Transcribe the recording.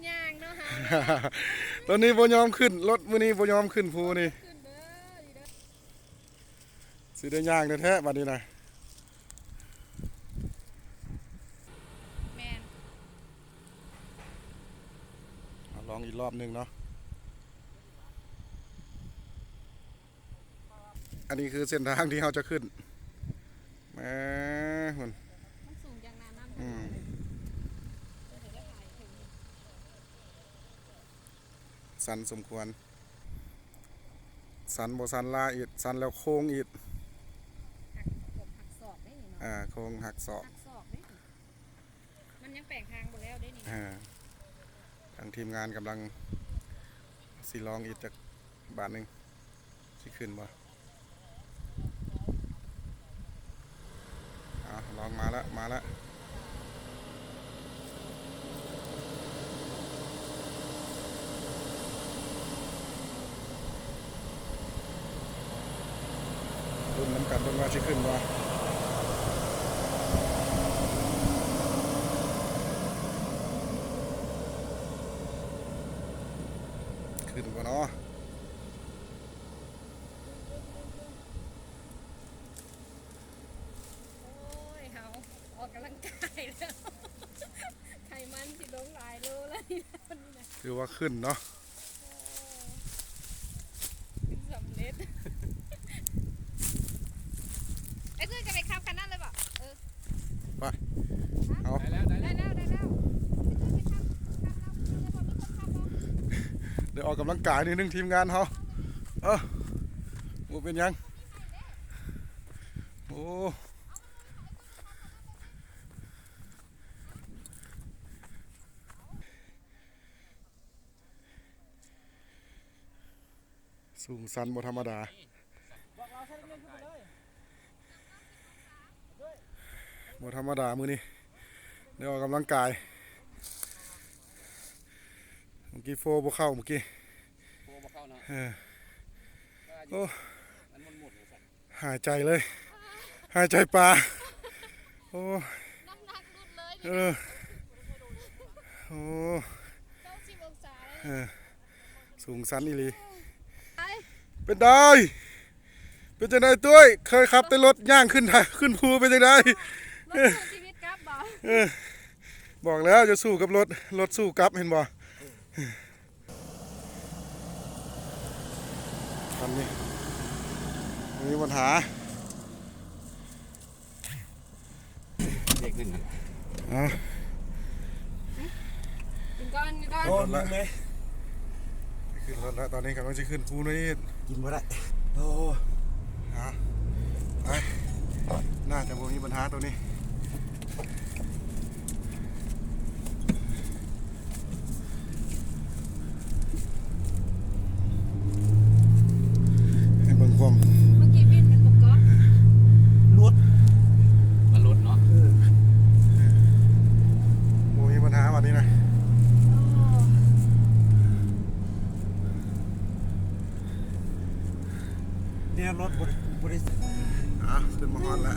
ย่างเนาะฮะ ตอนนี้บ่ยอมขึ้นรถมื้อนี้บ่ยอมขึ้นภูนี่สิได้ย่างแท้ๆบัดนี้นะแมนลองอีกรอบหนึงเนาะอันนี้คือเส้นทางที่เราจะขึ้นแหมมัน สูงอย่างนั้นนั่น อืมสันสมควรสันบ่สันลาอีกสันแล้วโค้งอีก หักศอกได้นี่เนาะ โค้งหักศอก หักศอกได้นี่มันยังแปลงทางหมดแล้วได้นี่ ทางทีมงานกำลังสิลองอีกจากบาทหนึ่งสิขึ้นบ่ลองมาแล้วมาแล้วรุ่นน้ำกันรุ่นว่าสิขึ้นบ่ขึ้นบ่เนาะออกกำลังกายแล้วไขมันสิลงหลายโลแล้วนี่นะวันนี้นะ คือว่าขึ้นเนาะ สำเร็จไอ้เพื่อนจะไปขับคันนั้นเลยป่ะไปเอา ได้แล้วไอ้เพื่อนไปขับแล้ว เดี๋ยวออกกำลังกายนิดนึงทีมงานเขาหมูเป็นยังโอ้สูงสันบ่ธรรมดาบ่ธรรมดามือนี้เดี๋ยวออกกำลังกายเมื่อกี้โฟบ่เข้าเมื่อกี้โอ้หายใจเลยหายใจปลาโอ้น้ำหนักลุดเลยโอ้90 องศาสูงสันอีหลีเป็นได้เป็นจังไดตุ้ยเคยขับแต่รถย่างขึ้นภูเป็นจังไดชีวิตกับบ่บอกแล้วจะสู้กับรถสู้กับเห็นบ่คันนี้มีปัญหาเด็กหนึ่งกินก้อนโอ้ละขึ้นรถแล้วตอนนี้กำลังจะขึ้นภูนี่กินบ่ได้โอ้ไปน่าจะบ่มีปัญหาตัวนี้ให้เบิ่งความ เมื่อกี้บินมันบกก๊อกรถมันรถเนาะบ่มีปัญหาวันนี้นะเนี่ยรถบริษัทขึ้นมาฮอดแล้ว